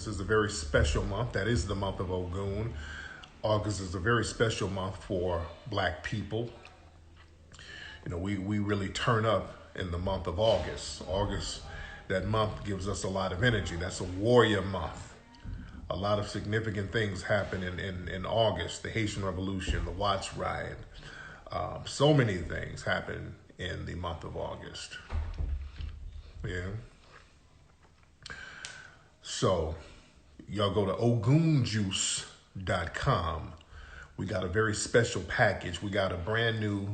August is a very special month. That is the month of Ogun. August is a very special month for black people. We really turn up in the month of August. August, that month gives us a lot of energy. That's a warrior month. A lot of significant things happen in August. The Haitian Revolution, the Watts Riot. So many things happen in the month of August. Yeah. So, y'all go to ogunjuice.com. We got a very special package. We got a brand new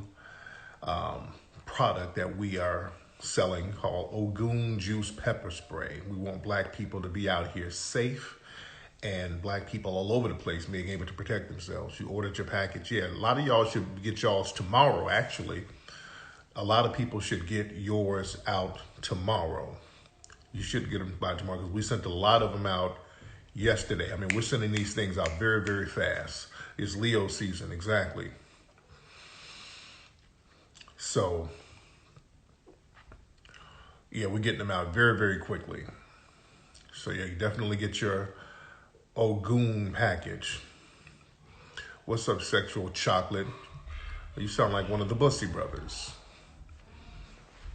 product that we are selling called Ogun Juice Pepper Spray. We want black people to be out here safe and black people all over the place being able to protect themselves. You ordered your package. Yeah, a lot of y'all should get y'all's tomorrow, actually. A lot of people should get yours out tomorrow. You should get them by tomorrow because we sent a lot of them out yesterday. I mean, we're sending these things out very, very fast. It's Leo season, exactly. So, yeah, we're getting them out very, very quickly. So, yeah, you definitely get your Ogun package. What's up, Sexual Chocolate? You sound like one of the Bussy Brothers.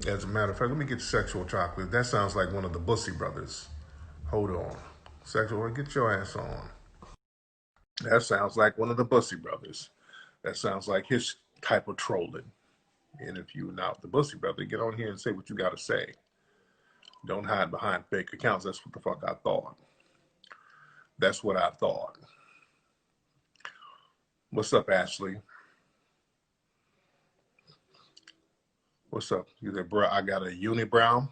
As a matter of fact, let me get Sexual Chocolate. That sounds like one of the Bussy Brothers. Hold on. Sexual, get your ass on. That sounds like one of the Bussy Brothers. That sounds like his type of trolling. And if you now the Bussy Brother, get on here and say what you got to say. Don't hide behind fake accounts. That's what the fuck I thought. That's what I thought. What's up, Ashley? What's up? You there, bro? I got a unibrow.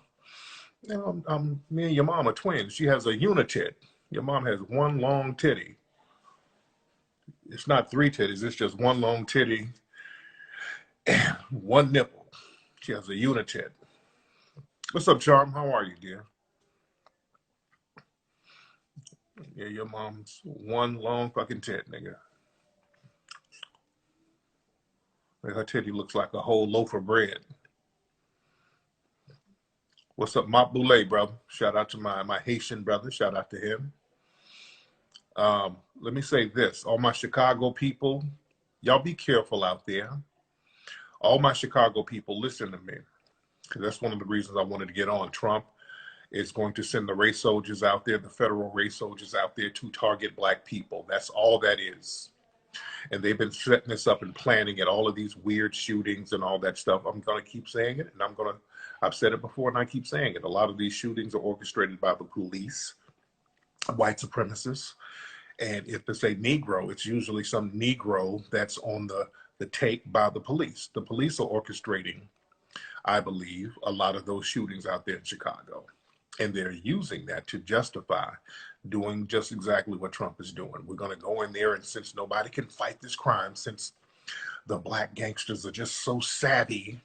Me and your mom are twins. She has a unitit. Your mom has one long titty. It's not three titties. It's just one long titty and one nipple. She has a unitit. What's up, Charm? How are you, dear? Yeah, your mom's one long fucking tit, nigga. Her titty looks like a whole loaf of bread. What's up, Mop Boulay, brother? Shout out to my Haitian brother. Shout out to him. Let me say this. All my Chicago people, y'all be careful out there. All my Chicago people, listen to me. Because that's one of the reasons I wanted to get on. Trump is going to send the race soldiers out there, the federal race soldiers out there to target black people. That's all that is. And they've been setting this up and planning it, all of these weird shootings and all that stuff. I'm going to keep saying it, and I've said it before, and I keep saying it. A lot of these shootings are orchestrated by the police, white supremacists. And if it's a Negro, it's usually some Negro that's on the take by the police. The police are orchestrating, I believe, a lot of those shootings out there in Chicago. And they're using that to justify doing just exactly what Trump is doing. We're going to go in there, and since nobody can fight this crime, since the black gangsters are just so savvy,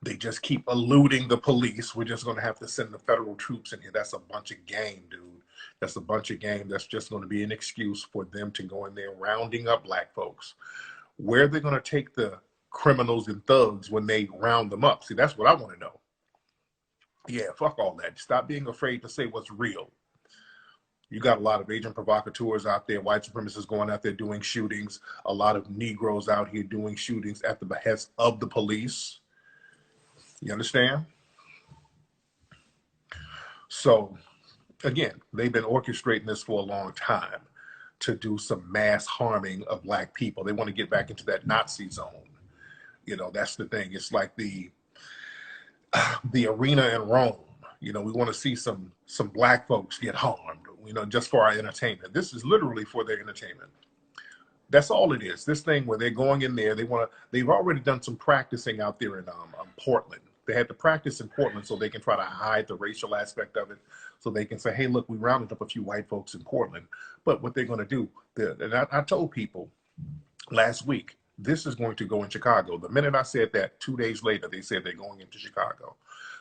they just keep eluding the police. We're just going to have to send the federal troops in here. That's a bunch of game, dude. That's a bunch of game. That's just going to be an excuse for them to go in there rounding up black folks. Where they're going to take the criminals and thugs when they round them up. See, that's what I want to know. Yeah, fuck all that. Stop being afraid to say what's real. You got a lot of agent provocateurs out there, white supremacists going out there doing shootings, a lot of Negroes out here doing shootings at the behest of the police. You understand? So, again, they've been orchestrating this for a long time to do some mass harming of black people. They want to get back into that Nazi zone. That's the thing. It's like the arena in Rome. We want to see some black folks get harmed, just for our entertainment. This is literally for their entertainment. That's all it is. This thing where they're going in there, they've already done some practicing out there in Portland. They had to practice in Portland so they can try to hide the racial aspect of it, so they can say, hey, look, we rounded up a few white folks in Portland. But what they're going to do, and I told people last week, this is going to go in Chicago. The minute I said that, 2 days later, they said they're going into Chicago.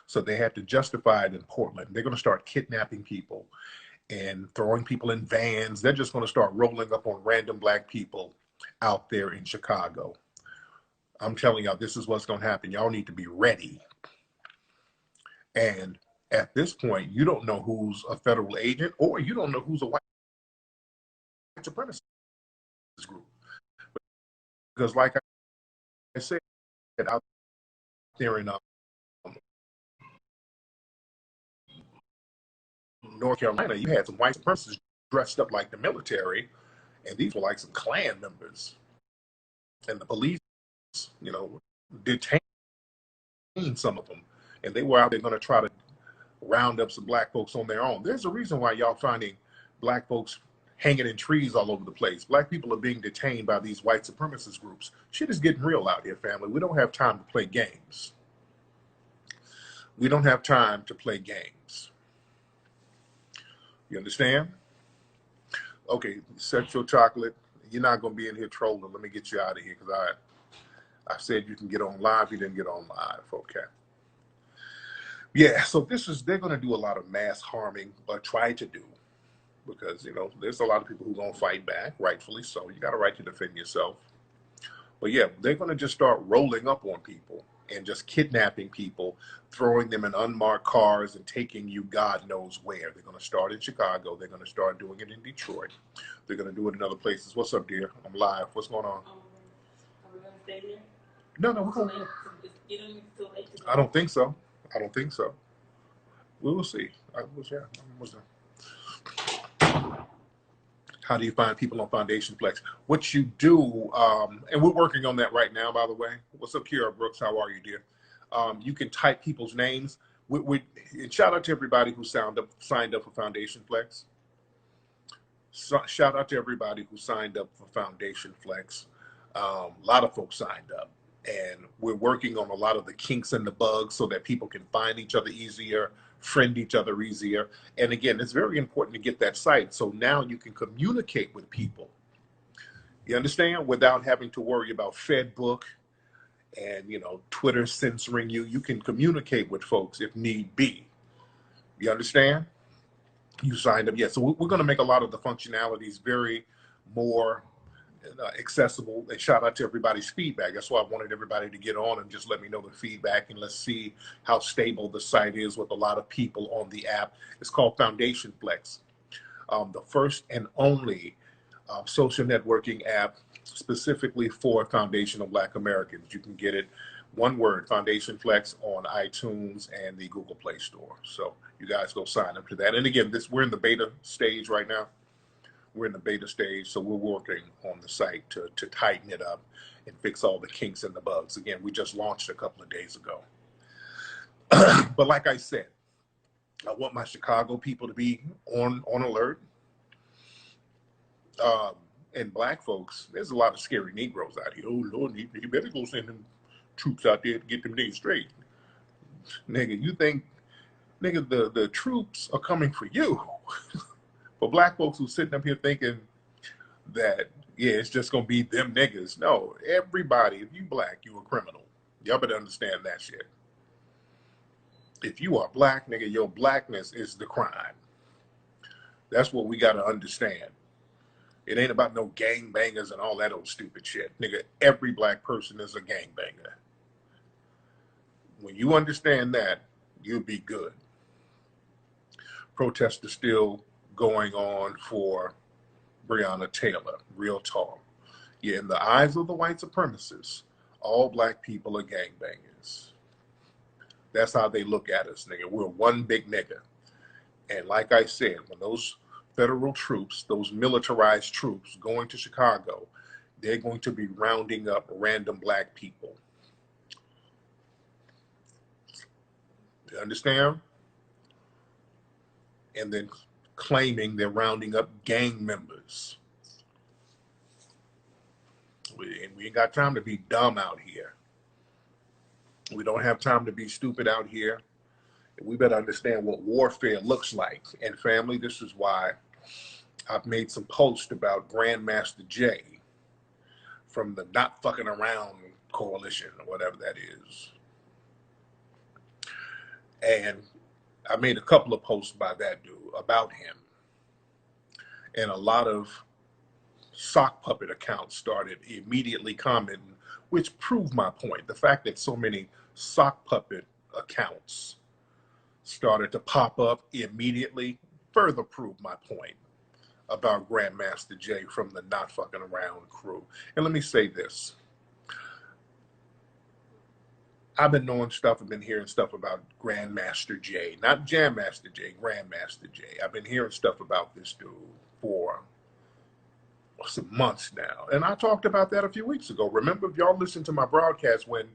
So they had to justify it in Portland. They're going to start kidnapping people and throwing people in vans. They're just going to start rolling up on random black people out there in Chicago. I'm telling y'all, this is what's going to happen. Y'all need to be ready. And At this point, you don't know who's a federal agent, or you don't know who's a white supremacist group. Because like I said, out there in North Carolina, you had some white supremacists dressed up like the military, and these were like some Klan members. And the police, you know, detained some of them, and they were out there going to try to round up some black folks on their own. There's a reason why y'all finding black folks hanging in trees all over the place. Black people are being detained by these white supremacist groups. Shit is getting real out here, family. We don't have time to play games. We don't have time to play games. You understand? Okay, set your chocolate. You're not going to be in here trolling. Let me get you out of here, because I said you can get on live. You didn't get on live. Okay. Yeah, so they're going to do a lot of mass harming, or try to do, because, you know, there's a lot of people who are going to fight back, rightfully so. You got a right to defend yourself. But yeah, they're going to just start rolling up on people and just kidnapping people, throwing them in unmarked cars and taking you God knows where. They're going to start in Chicago. They're going to start doing it in Detroit. They're going to do it in other places. What's up, dear? I'm live. What's going on? Are we going to stay here? No, we're going to. I don't think so. I don't think so. We will see. How do you find people on Foundation Flex? What you do, and we're working on that right now, by the way. What's up, Kira Brooks? How are you, dear? You can type people's names. And shout out to everybody who signed up for Foundation Flex. So, shout out to everybody who signed up for Foundation Flex. A lot of folks signed up. And we're working on a lot of the kinks and the bugs so that people can find each other easier, friend each other easier. And again, it's very important to get that site. So now you can communicate with people. You understand? Without having to worry about FedBook and, you know, Twitter censoring you. You can communicate with folks if need be. You understand? You signed up. Yeah. So we're going to make a lot of the functionalities very more accessible. And shout out to everybody's feedback. That's why I wanted everybody to get on and just let me know the feedback, and let's see how stable the site is with a lot of people on the app. It's called Foundation Flex, the first and only social networking app specifically for foundational Black Americans. You can get it, one word, Foundation Flex, on iTunes and the Google Play Store. So you guys go sign up to that. And again, we're in the beta stage right now. We're in the beta stage, so we're working on the site to tighten it up and fix all the kinks and the bugs. Again, we just launched a couple of days ago. But like I said, I want my Chicago people to be on alert. And Black folks, there's a lot of scary Negroes out here. Oh, Lord, you better go send them troops out there to get them niggas straight. Nigga, you think, nigga, the troops are coming for you. For Black folks who sitting up here thinking that, yeah, it's just going to be them niggas. No, everybody, if you Black, you a criminal. Y'all better understand that shit. If you are Black, nigga, your Blackness is the crime. That's what we got to understand. It ain't about no gangbangers and all that old stupid shit. Nigga, every Black person is a gangbanger. When you understand that, you'll be good. Protests are still going on for Breonna Taylor, real talk. Yeah, in the eyes of the white supremacists, all Black people are gangbangers. That's how they look at us, nigga. We're one big nigga. And like I said, when those federal troops, those militarized troops going to Chicago, they're going to be rounding up random Black people. You understand? And then claiming they're rounding up gang members. We ain't got time to be dumb out here. We don't have time to be stupid out here. We better understand what warfare looks like. And family, this is why I've made some posts about Grandmaster Jay from the Not Fucking Around Coalition, or whatever that is. And I made a couple of posts by that dude about him. And a lot of sock puppet accounts started immediately commenting, which proved my point. The fact that so many sock puppet accounts started to pop up immediately, further prove my point about Grandmaster Jay from the Not Fucking Around crew. And let me say this. I've been knowing stuff, I've been hearing stuff about Grandmaster Jay, not Jam Master Jay, Grandmaster Jay. I've been hearing stuff about this dude for some months now. And I talked about that a few weeks ago. Remember, if y'all listened to my broadcast when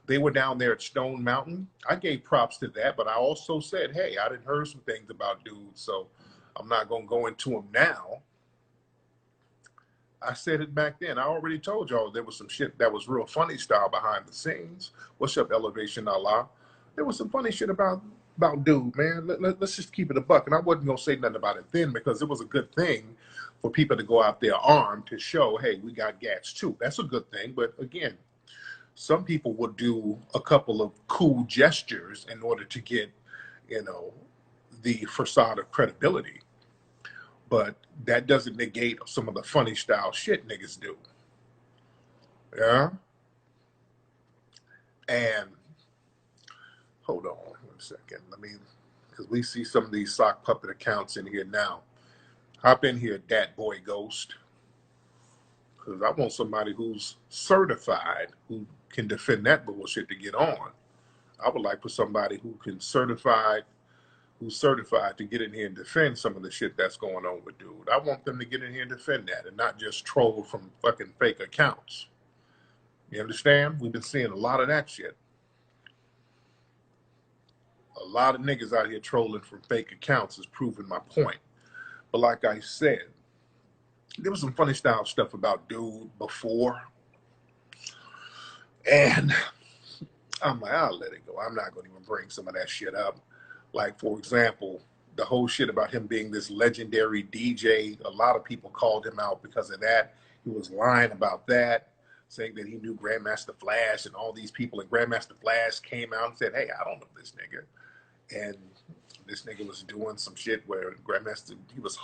they were down there at Stone Mountain, I gave props to that, but I also said, hey, I didn't heard some things about dudes, so I'm not going to go into them now. I said it back then. I already told y'all there was some shit that was real funny style behind the scenes. What's up, Elevation Allah? There was some funny shit about dude, man. Let's just keep it a buck. And I wasn't going to say nothing about it then because it was a good thing for people to go out there armed to show, hey, we got gats too. That's a good thing. But again, some people would do a couple of cool gestures in order to get, the facade of credibility. But that doesn't negate some of the funny style shit niggas do. Yeah? And hold on 1 second. Because we see some of these sock puppet accounts in here now. Hop in here, Dat Boy Ghost. Because I want somebody who's certified, who can defend that bullshit to get on. I would like for somebody who's certified to get in here and defend some of the shit that's going on with dude. I want them to get in here and defend that and not just troll from fucking fake accounts. You understand? We've been seeing a lot of that shit. A lot of niggas out here trolling from fake accounts is proving my point. But like I said, there was some funny style stuff about dude before. And I'm like, I'll let it go. I'm not going to even bring some of that shit up. Like, for example, the whole shit about him being this legendary DJ. A lot of people called him out because of that. He was lying about that, saying that he knew Grandmaster Flash and all these people. And Grandmaster Flash came out and said, hey, I don't know this nigga. And this nigga was doing some shit where he was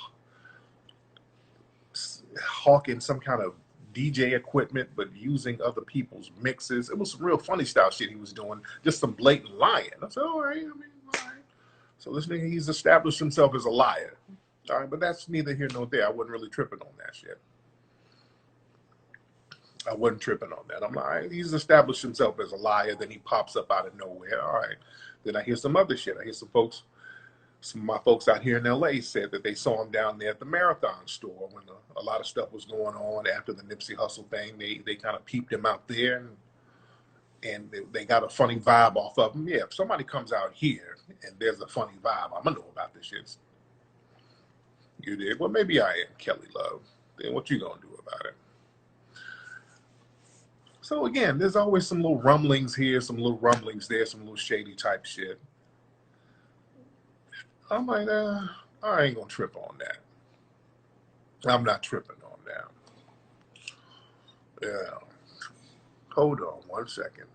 hawking some kind of DJ equipment, but using other people's mixes. It was some real funny style shit he was doing, just some blatant lying. I said, all right, all right. So this nigga, he's established himself as a liar. All right, but that's neither here nor there. I wasn't really tripping on that shit. I wasn't tripping on that. I'm like, all right, he's established himself as a liar, then he pops up out of nowhere. All right. Then I hear some other shit. I hear some of my folks out here in LA said that they saw him down there at the Marathon store when a lot of stuff was going on after the Nipsey Hussle thing. They kind of peeped him out there and they got a funny vibe off of him. Yeah, if somebody comes out here and there's a funny vibe, I'm going to know about this shit. You did? Well, maybe I am, Kelly Love. Then what you going to do about it? So again, there's always some little rumblings here, some little rumblings there, some little shady type shit. I'm like, I ain't going to trip on that. I'm not tripping on that. Yeah. Hold on 1 second.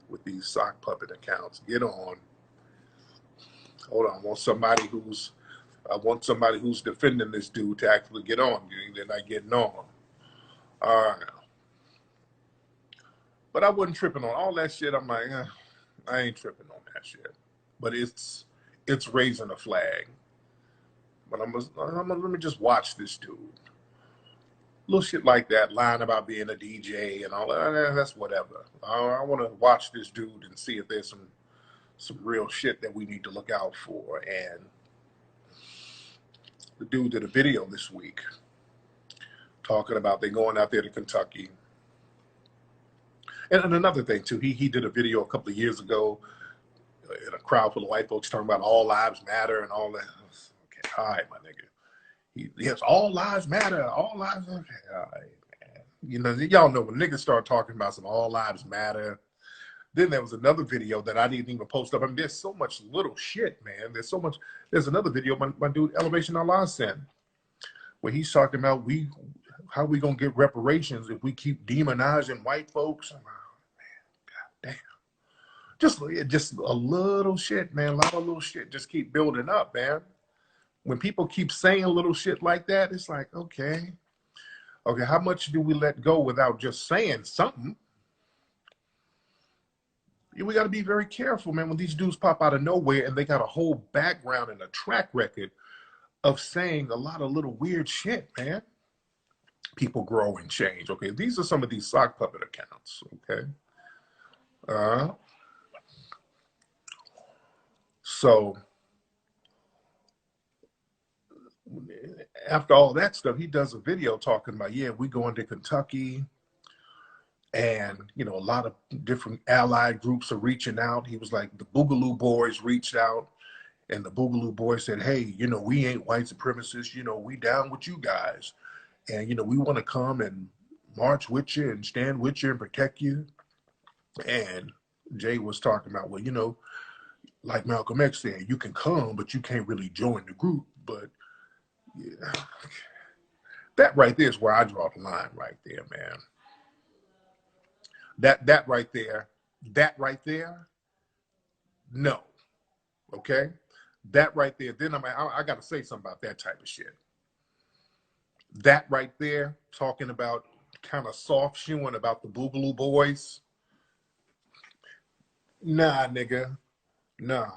With these sock puppet accounts, get on. Hold on. I want somebody who's defending this dude to actually get on. They're not getting on. All right. But I wasn't tripping on all that shit. I'm like, I ain't tripping on that shit. But it's raising a flag. But let me just watch this dude. Little shit like that, lying about being a DJ and all that, that's whatever. I want to watch this dude and see if there's some real shit that we need to look out for. And the dude did a video this week talking about they going out there to Kentucky. And another thing too, he did a video a couple of years ago in a crowd full of white folks talking about all lives matter and all that. Okay, all right, my nigga. Yes, all lives matter. All lives. Okay, all right, man. You know, y'all know when niggas start talking about some all lives matter. Then there was another video that I didn't even post up. I mean, there's so much little shit, man. There's another video my dude Elevation Allah sent, where he's talking about how we gonna get reparations if we keep demonizing white folks. Oh, man, God damn. Just a little shit, man. A lot of little shit just keep building up, man. When people keep saying little shit like that, it's like, okay, how much do we let go without just saying something? We got to be very careful, man, when these dudes pop out of nowhere and they got a whole background and a track record of saying a lot of little weird shit, man. People grow and change. Okay, these are some of these sock puppet accounts. Okay, so after all that stuff, he does a video talking about, yeah, we going to Kentucky, and you know, a lot of different allied groups are reaching out. He was like, the Boogaloo boys reached out, and the Boogaloo boys said, hey, you know, we ain't white supremacists. You know, we down with you guys, and you know, we want to come and march with you and stand with you and protect you. And Jay was talking about, well, you know, like Malcolm X said, you can come, but you can't really join the group. But yeah, that right there is where I draw the line right there, man. That right there, no, okay? That right there, then I got to say something about that type of shit. That right there, talking about kind of soft shoeing about the Boogaloo boys. Nah, nigga. No.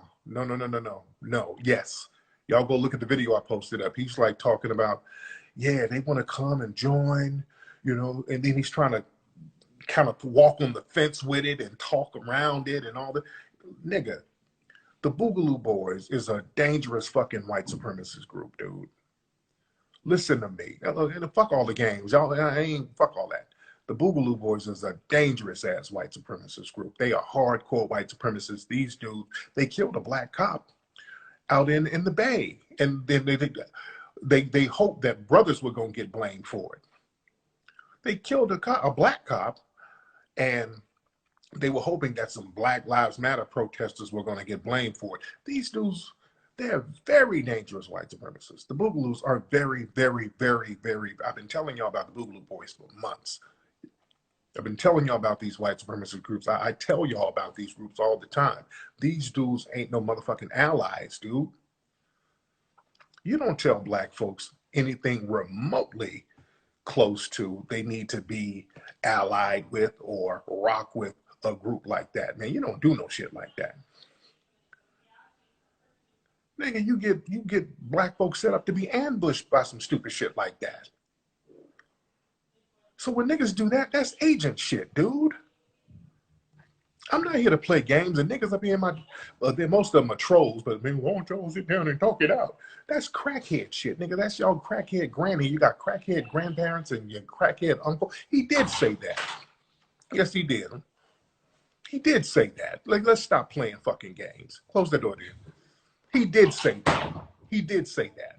Yes. Y'all go look at the video I posted up. He's like talking about, yeah, they want to come and join, you know, and then he's trying to kind of walk on the fence with it and talk around it and all that. Nigga, the Boogaloo Boys is a dangerous fucking white supremacist group, dude. Listen to me. And fuck all the games. Y'all, I ain't fuck all that. The Boogaloo Boys is a dangerous ass white supremacist group. They are hardcore white supremacists. These dudes, they killed a black cop out in the Bay, and then they hoped that brothers were gonna get blamed for it. They killed a black cop, and they were hoping that some Black Lives Matter protesters were gonna get blamed for it. These dudes, they're very dangerous white supremacists. The Boogaloos are very, very, very, very. I've been telling y'all about the Boogaloo Boys for months. I've been telling y'all about these white supremacist groups. I tell y'all about these groups all the time. These dudes ain't no motherfucking allies, dude. You don't tell black folks anything remotely close to they need to be allied with or rock with a group like that. Man, you don't do no shit like that. Nigga, you get black folks set up to be ambushed by some stupid shit like that. So when niggas do that, that's agent shit, dude. I'm not here to play games, and niggas up here in my, most of them are trolls, but I won't y'all sit down and talk it out? That's crackhead shit, nigga. That's y'all crackhead granny. You got crackhead grandparents and your crackhead uncle. He did say that. Yes, he did. He did say that. Like, let's stop playing fucking games. Close the door, dude. He did say that. He did say that.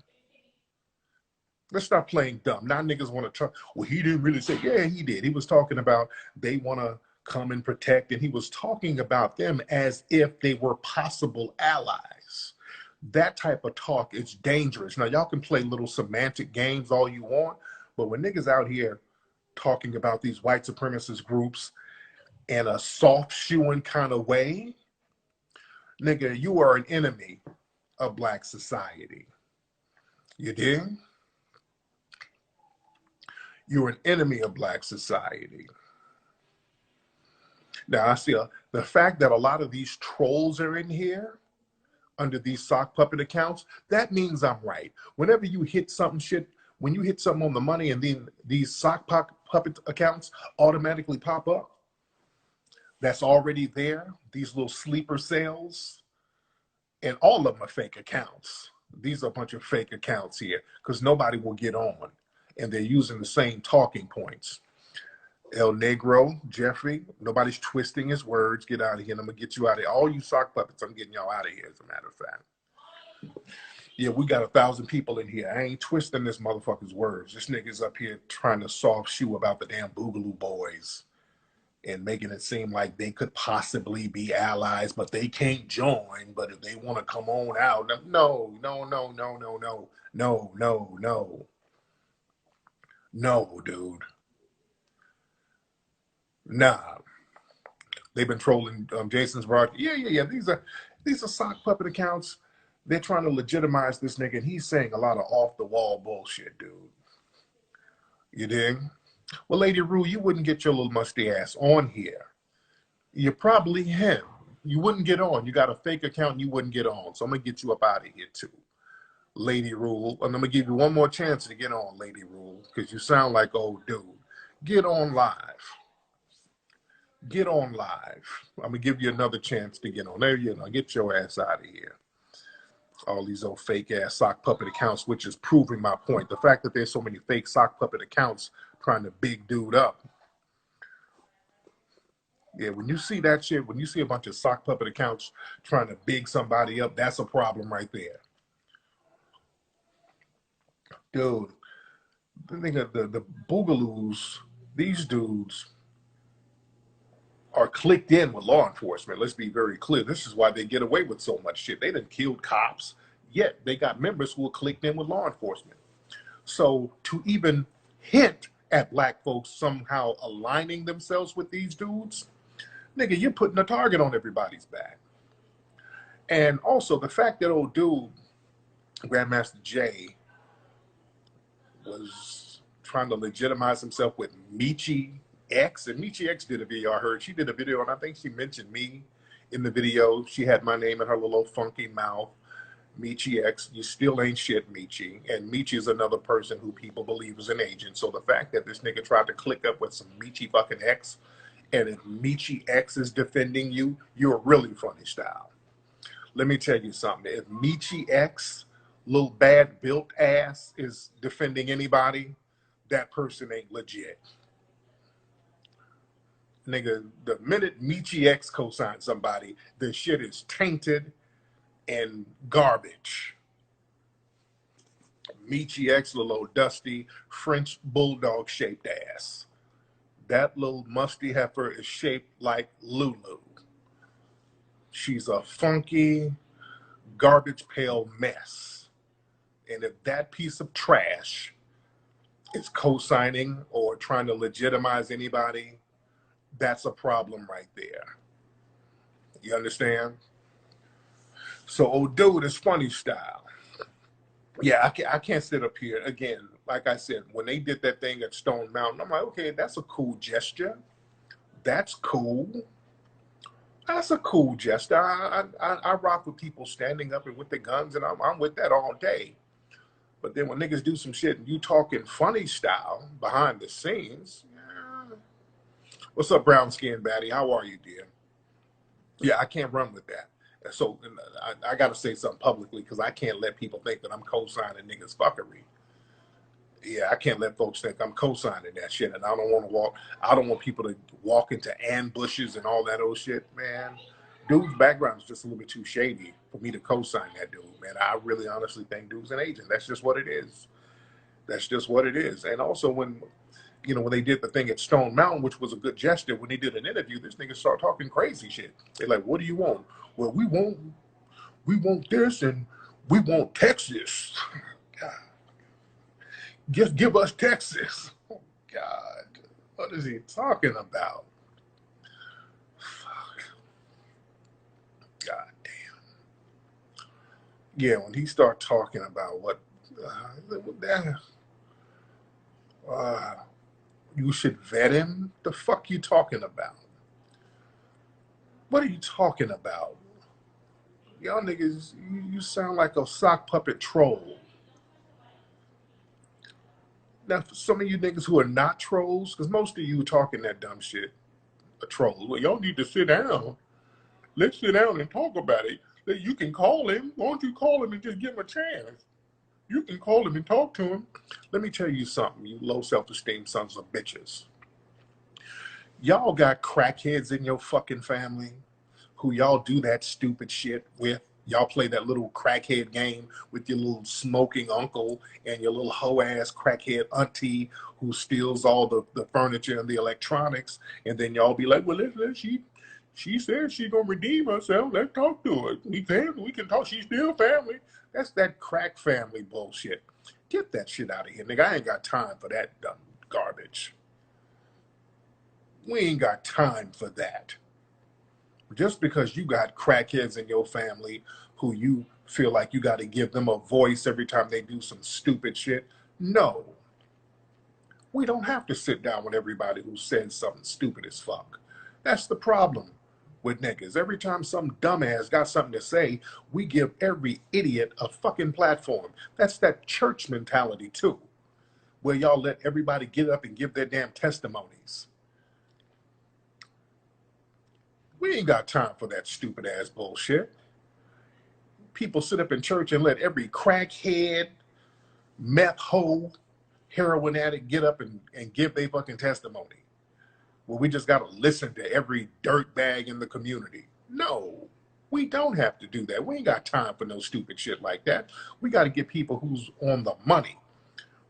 Let's stop playing dumb. Now niggas want to talk. Well, he didn't really say. Yeah, he did. He was talking about they want to come and protect, and he was talking about them as if they were possible allies. That type of talk is dangerous. Now, y'all can play little semantic games all you want, but when niggas out here talking about these white supremacist groups in a soft shoeing kind of way, nigga, you are an enemy of black society. You dig? You're an enemy of black society. Now, I see the fact that a lot of these trolls are in here under these sock puppet accounts, that means I'm right. Whenever you hit something shit, when you hit something on the money and then these sock puppet accounts automatically pop up, that's already there, these little sleeper cells, and all of them are fake accounts. These are a bunch of fake accounts here because nobody will get on, and they're using the same talking points. El Negro, Jeffrey, nobody's twisting his words. Get out of here, and I'm going to get you out of here. All you sock puppets, I'm getting y'all out of here, as a matter of fact. Yeah, we got 1,000 people in here. I ain't twisting this motherfucker's words. This nigga's up here trying to soft shoe about the damn Boogaloo Boys and making it seem like they could possibly be allies, but they can't join. But if they want to come on out, no. No, dude. Nah, they've been trolling Jason's broad. Yeah. These are sock puppet accounts. They're trying to legitimize this nigga, and he's saying a lot of off the wall bullshit, dude. You dig? Well, Lady Rue, you wouldn't get your little musty ass on here You're probably him. You wouldn't get on. You got a fake account and you wouldn't get on. So I'm going to get you up out of here too, Lady Rule. And I'm going to give you one more chance to get on, Lady Rule, because you sound like old dude. Get on live. Get on live. I'm going to give you another chance to get on. There you go. Get your ass out of here. All these old fake ass sock puppet accounts, which is proving my point. The fact that there's so many fake sock puppet accounts trying to big dude up. Yeah, when you see that shit, when you see a bunch of sock puppet accounts trying to big somebody up, that's a problem right there. Dude, the Boogaloos, these dudes are clicked in with law enforcement. Let's be very clear. This is why they get away with so much shit. They done killed cops, yet they got members who are clicked in with law enforcement. So to even hint at black folks somehow aligning themselves with these dudes, nigga, you're putting a target on everybody's back. And also the fact that old dude, Grandmaster Jay, was trying to legitimize himself with Michi X, and Michi X did a video. I heard she did a video, and I think she mentioned me in the video. She had my name in her little funky mouth. Michi X, you still ain't shit, Michi. And Michi is another person who people believe is an agent. So the fact that this nigga tried to click up with some Michi fucking X, and if Michi X is defending you, you're really funny style. Let me tell you something. If Michi X, little bad built ass, is defending anybody, that person ain't legit. Nigga, the minute Michi X co-signs somebody, the shit is tainted and garbage. Michi X, little old dusty French bulldog shaped ass. That little musty heifer is shaped like Lulu. She's a funky, garbage pail mess. And if that piece of trash is co-signing or trying to legitimize anybody, that's a problem right there. You understand? So old dude is funny style. Yeah, I can't sit up here again. Like I said, when they did that thing at Stone Mountain, I'm like, okay, that's a cool gesture. That's cool. That's a cool gesture. I rock with people standing up and with the guns, and I'm with that all day. But then when niggas do some shit and you talking funny style behind the scenes, yeah. What's up, brown skin baddie? How are you, dear? Yeah, I can't run with that. So I got to say something publicly because I can't let people think that I'm co-signing niggas fuckery. Yeah, I can't let folks think I'm co-signing that shit, and I don't want to walk. I don't want people to walk into ambushes and all that old shit, man. Dude's background is just a little bit too shady for me to co-sign that dude, man. I really honestly think dude's an agent. That's just what it is. That's just what it is. And also when they did the thing at Stone Mountain, which was a good gesture, when they did an interview, this nigga started talking crazy shit. They're like, what do you want? Well, we want this and we want Texas. God. Just give us Texas. Oh, God. What is he talking about? Fuck. God damn. Yeah, when he started talking about what you should vet him, the fuck you talking about? What are you talking about? Y'all niggas, you sound like a sock puppet troll. Now, for some of you niggas who are not trolls, because most of you talking that dumb shit, a troll. Well, y'all need to sit down. Let's sit down and talk about it. You can call him. Why don't you call him and just give him a chance? You can call him and talk to him. Let me tell you something, you low self-esteem sons of bitches. Y'all got crackheads in your fucking family who y'all do that stupid shit with. Y'all play that little crackhead game with your little smoking uncle and your little hoe-ass crackhead auntie who steals all the furniture and the electronics. And then y'all be like, well, she said she gonna redeem herself. Let's talk to her. We can talk. She's still family. That's that crack family bullshit. Get that shit out of here, nigga. I ain't got time for that dumb garbage. We ain't got time for that. Just because you got crackheads in your family who you feel like you got to give them a voice every time they do some stupid shit. No. We don't have to sit down with everybody who says something stupid as fuck. That's the problem. with niggas. Every time some dumbass got something to say, we give every idiot a fucking platform. That's that church mentality too, where y'all let everybody get up and give their damn testimonies. We ain't got time for that stupid ass bullshit. People sit up in church and let every crackhead, meth hoe, heroin addict get up and give their fucking testimony. Well, we just got to listen to every dirtbag in the community. No, we don't have to do that. We ain't got time for no stupid shit like that. We got to get people who's on the money.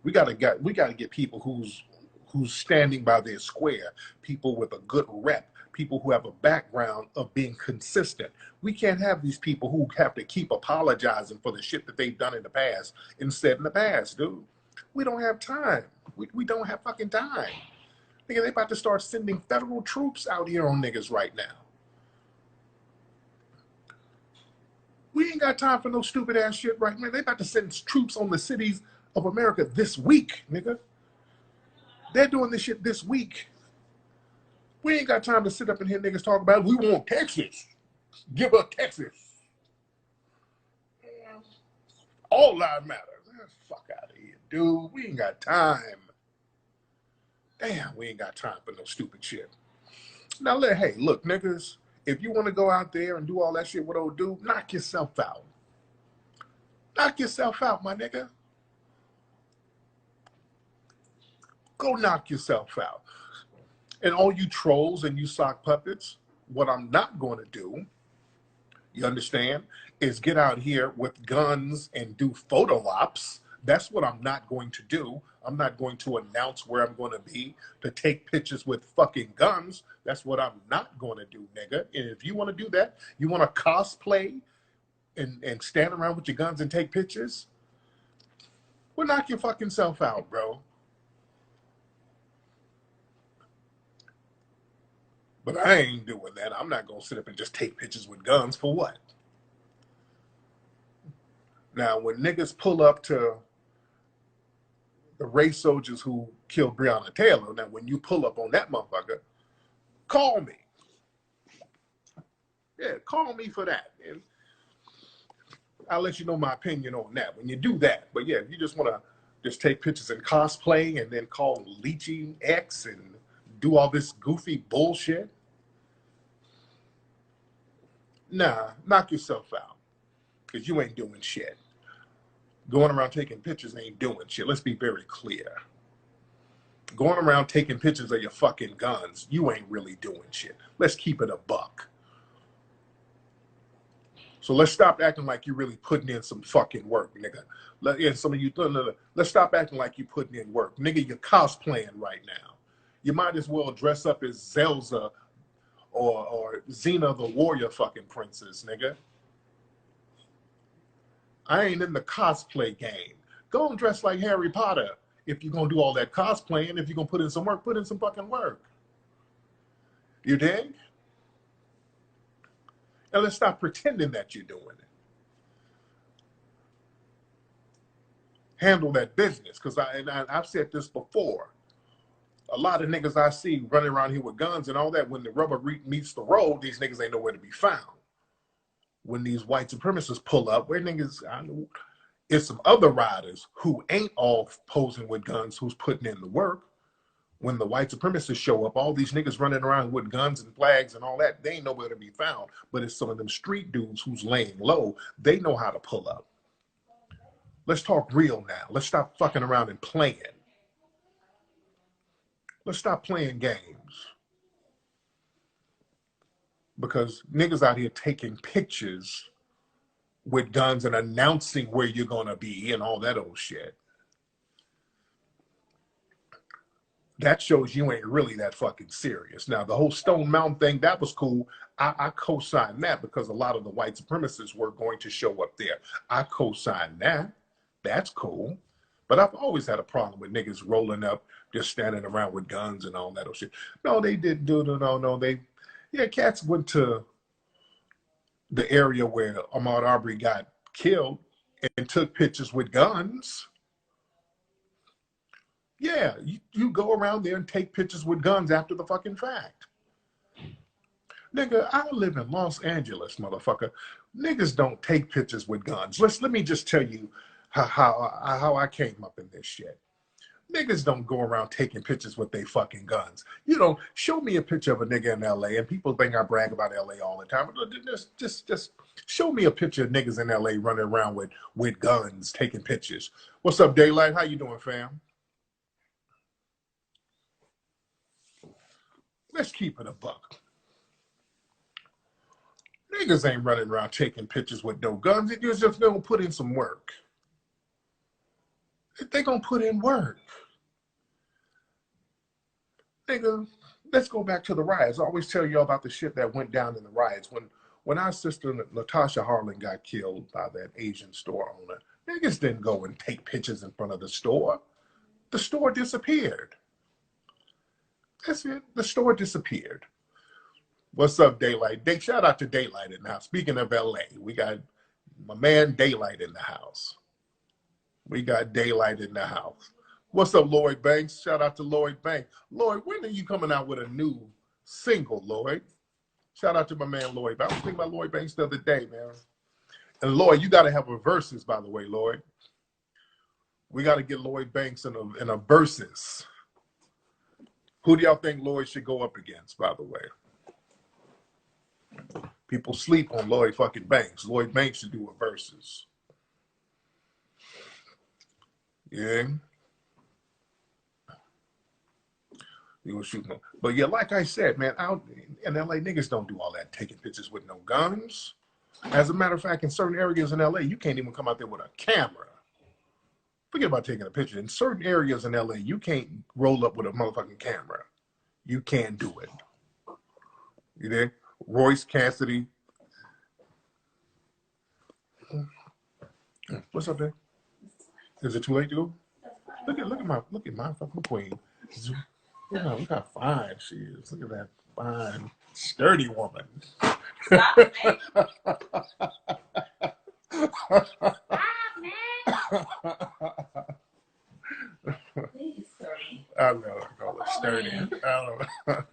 We got to get people who's standing by their square, people with a good rep, people who have a background of being consistent. We can't have these people who have to keep apologizing for the shit that they've done in the past and said in the past, dude. We don't have time. We don't have fucking time. Nigga, they about to start sending federal troops out here on niggas right now. We ain't got time for no stupid ass shit right now. They about to send troops on the cities of America this week, nigga. They're doing this shit this week. We ain't got time to sit up and hear niggas talk about, we want Texas. Give us Texas. All lives matter. Fuck out of here, dude. We ain't got time. Damn, we ain't got time for no stupid shit. Now, hey, look, niggas, if you want to go out there and do all that shit with old dude, knock yourself out. Knock yourself out, my nigga. Go knock yourself out. And all you trolls and you sock puppets, what I'm not going to do, you understand, is get out here with guns and do photo ops. That's what I'm not going to do. I'm not going to announce where I'm going to be to take pictures with fucking guns. That's what I'm not going to do, nigga. And if you want to do that, you want to cosplay and stand around with your guns and take pictures, well, knock your fucking self out, bro. But I ain't doing that. I'm not going to sit up and just take pictures with guns for what? Now, when niggas pull up to the race soldiers who killed Breonna Taylor, now when you pull up on that motherfucker, call me. Yeah, call me for that. And I'll let you know my opinion on that when you do that. But yeah, if you just want to just take pictures and cosplay and then call Leeching X and do all this goofy bullshit, nah, knock yourself out. Because you ain't doing shit. Going around taking pictures ain't doing shit. Let's be very clear. Going around taking pictures of your fucking guns, you ain't really doing shit. Let's keep it a buck. So let's stop acting like you're really putting in some fucking work, nigga. Some of you, let's stop acting like you're putting in work. Nigga, you're cosplaying right now. You might as well dress up as Zelda or Xena the warrior fucking princess, nigga. I ain't in the cosplay game. Go and dress like Harry Potter if you're going to do all that cosplaying. If you're going to put in some work, put in some fucking work. You dig? And let's stop pretending that you're doing it. Handle that business. Because I've said this before. A lot of niggas I see running around here with guns and all that, when the rubber meets the road, these niggas ain't nowhere to be found. When these white supremacists pull up, where niggas, it's some other riders who ain't all posing with guns who's putting in the work. When the white supremacists show up, all these niggas running around with guns and flags and all that, they ain't nowhere to be found. But it's some of them street dudes who's laying low. They know how to pull up. Let's talk real now. Let's stop fucking around and playing. Let's stop playing games. Because niggas out here taking pictures with guns and announcing where you're going to be and all that old shit. That shows you ain't really that fucking serious. Now, the whole Stone Mountain thing, that was cool. I co-signed that because a lot of the white supremacists were going to show up there. I co-signed that. That's cool. But I've always had a problem with niggas rolling up, just standing around with guns and all that old shit. No, they didn't do it. No. Cats went to the area where Ahmaud Arbery got killed and took pictures with guns. Yeah, you go around there and take pictures with guns after the fucking fact. Nigga, I live in Los Angeles, motherfucker. Niggas don't take pictures with guns. Let me just tell you how I came up in this shit. Niggas don't go around taking pictures with their fucking guns. You know, show me a picture of a nigga in LA, and people think I brag about LA all the time. Just show me a picture of niggas in LA running around with guns, taking pictures. What's up, Daylight? How you doing, fam? Let's keep it a buck. Niggas ain't running around taking pictures with no guns. You're just gonna put in some work. They gonna put in work. Nigga, let's go back to the riots. I always tell you all about the shit that went down in the riots. When our sister Natasha Harlan got killed by that Asian store owner, niggas didn't go and take pictures in front of the store. The store disappeared. That's it. The store disappeared. What's up, Daylight? Shout out to Daylight in the house. Speaking of LA, we got my man Daylight in the house. We got Daylight in the house. What's up, Lloyd Banks? Shout out to Lloyd Banks. Lloyd, when are you coming out with a new single, Lloyd? Shout out to my man Lloyd. I was thinking about Lloyd Banks the other day, man. And Lloyd, you got to have a versus, by the way, Lloyd. We got to get Lloyd Banks in a versus. Who do y'all think Lloyd should go up against, by the way? People sleep on Lloyd fucking Banks. Lloyd Banks should do a versus. Yeah. You were shooting. But yeah, like I said, man, out in LA, niggas don't do all that taking pictures with no guns. As a matter of fact, in certain areas in LA, you can't even come out there with a camera. Forget about taking a picture. In certain areas in LA, you can't roll up with a motherfucking camera. You can't do it. You there? Royce Cassidy. What's up there? Is it too late to go? Look at my fucking queen. Look how fine she is. Look at that fine, sturdy woman. Stop, Please, sturdy. I know, I call it sturdy. I don't know.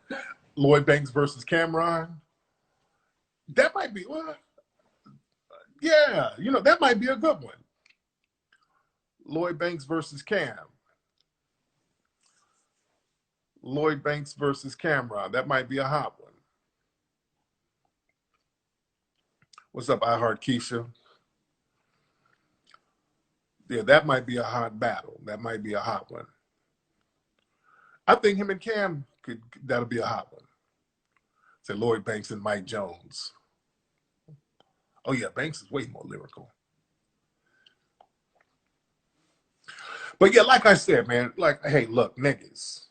Lloyd Banks versus Cameron. That might be what? Yeah, you know, that might be a good one. Lloyd Banks versus Cam. Lloyd Banks versus Cameron. That might be a hot one. What's up, I Heart Keisha? Yeah, that might be a hot battle. That might be a hot one. I think him and Cam that'll be a hot one. Say Lloyd Banks and Mike Jones. Oh yeah, Banks is way more lyrical. But yeah, like I said, man, like, hey, look, niggas.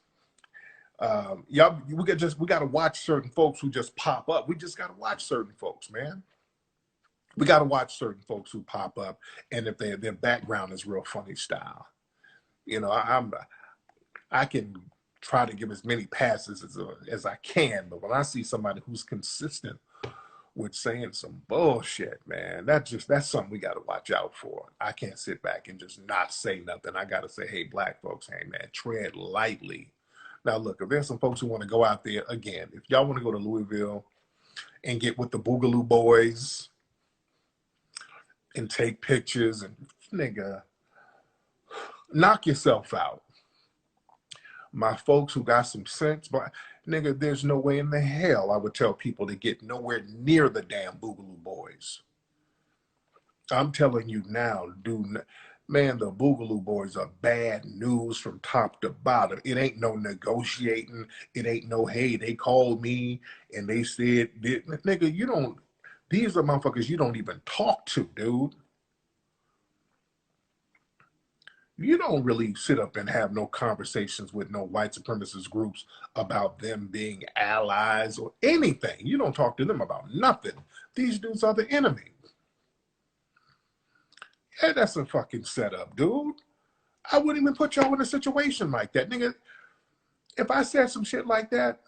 Y'all, we got to watch certain folks who just pop up. We just got to watch certain folks, man. We got to watch certain folks who pop up, and if their background is real funny style, you know, I can try to give as many passes as I can, but when I see somebody who's consistent with saying some bullshit, man, that's something we got to watch out for. I can't sit back and just not say nothing. I got to say, hey, black folks, hey, man, tread lightly. Now, look, if there's some folks who want to go out there, again, if y'all want to go to Louisville and get with the Boogaloo boys and take pictures and, nigga, knock yourself out. My folks who got some sense, but nigga, there's no way in the hell I would tell people to get nowhere near the damn Boogaloo boys. I'm telling you now, dude, man, the Boogaloo boys are bad news from top to bottom. It ain't no negotiating. It ain't no, hey, they called me and they said, nigga, these are motherfuckers you don't even talk to, dude. You don't really sit up and have no conversations with no white supremacist groups about them being allies or anything. You don't talk to them about nothing. These dudes are the enemy. Yeah, that's a fucking setup, dude. I wouldn't even put y'all in a situation like that. Nigga, if I said some shit like that,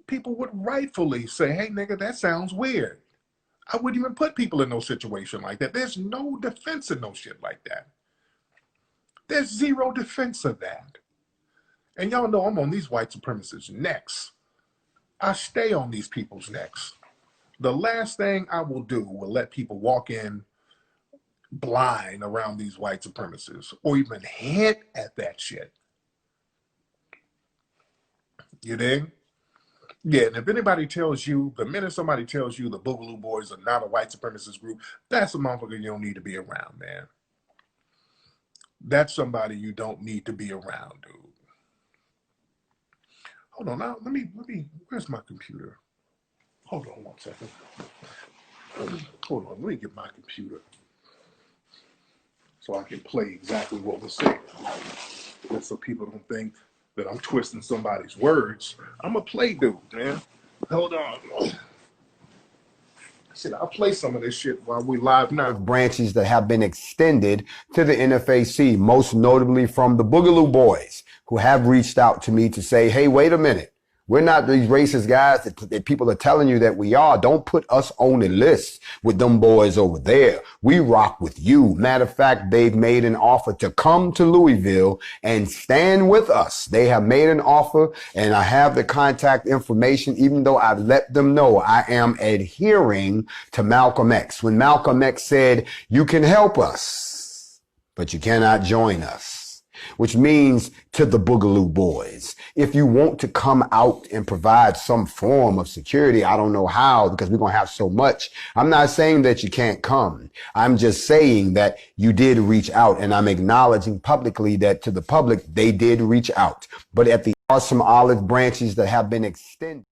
people would rightfully say, hey, nigga, that sounds weird. I wouldn't even put people in no situation like that. There's no defense in no shit like that. There's zero defense of that. And y'all know I'm on these white supremacists' necks. I stay on these people's necks. The last thing I will do will let people walk in blind around these white supremacists or even hint at that shit. You dig? Yeah, and if anybody tells you, the minute somebody tells you the Boogaloo Boys are not a white supremacist group, that's a motherfucker you don't need to be around, man. That's somebody you don't need to be around, dude. Hold on, now let me. Where's my computer? Hold on 1 second. Hold on, let me get my computer so I can play exactly what was said. Just so people don't think that I'm twisting somebody's words. I'm a play dude, man. Hold on. Shit, I'll play some of this shit while we live now. Branches that have been extended to the NFAC, most notably from the Boogaloo Boys, who have reached out to me to say, hey, wait a minute. We're not these racist guys that people are telling you that we are. Don't put us on the list with them boys over there. We rock with you. Matter of fact, they've made an offer to come to Louisville and stand with us. They have made an offer, and I have the contact information, even though I've let them know I am adhering to Malcolm X. When Malcolm X said, you can help us, but you cannot join us. Which means to the Boogaloo Boys, if you want to come out and provide some form of security, I don't know how, because we're going to have so much. I'm not saying that you can't come. I'm just saying that you did reach out, and I'm acknowledging publicly that to the public, they did reach out. But at the are some olive branches that have been extended.